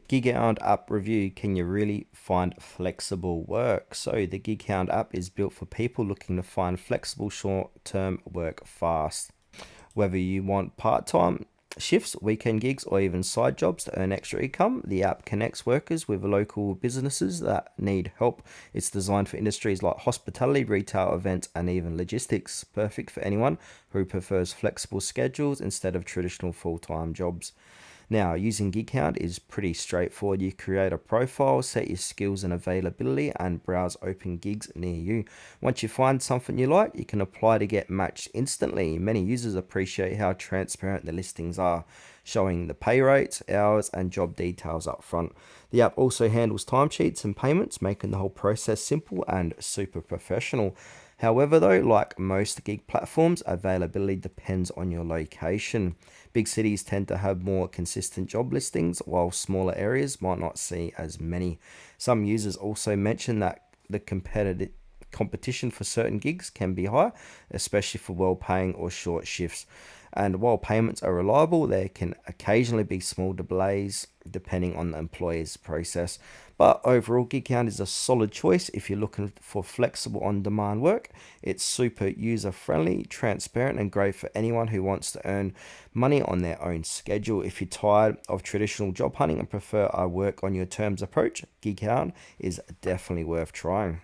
Gighound app review. Can you really find flexible work? So the Gighound app is built for people looking to find flexible short-term work fast. Whether you want part-time shifts, weekend gigs, or even side jobs to earn extra income, the app connects workers with local businesses that need help. It's designed for industries like hospitality, retail, events, and even logistics. Perfect for anyone who prefers flexible schedules instead of traditional full-time jobs. Now, using Gighound is pretty straightforward. You create a profile, set your skills and availability, and browse open gigs near you. Once you find something you like, you can apply to get matched instantly. Many users appreciate how transparent the listings are, showing the pay rates, hours, and job details up front. The app also handles timesheets and payments, making the whole process simple and super professional. However, though, like most gig platforms, availability depends on your location. Big cities tend to have more consistent job listings, while smaller areas might not see as many. Some users also mention that the competitive competition for certain gigs can be high, especially for well paying or short shifts. And while payments are reliable, there can occasionally be small delays depending on the employer's process. But overall, Gighound is a solid choice if you're looking for flexible on demand work. It's super user friendly, transparent, and great for anyone who wants to earn money on their own schedule. If you're tired of traditional job hunting and prefer a work on your terms approach, Gighound is definitely worth trying.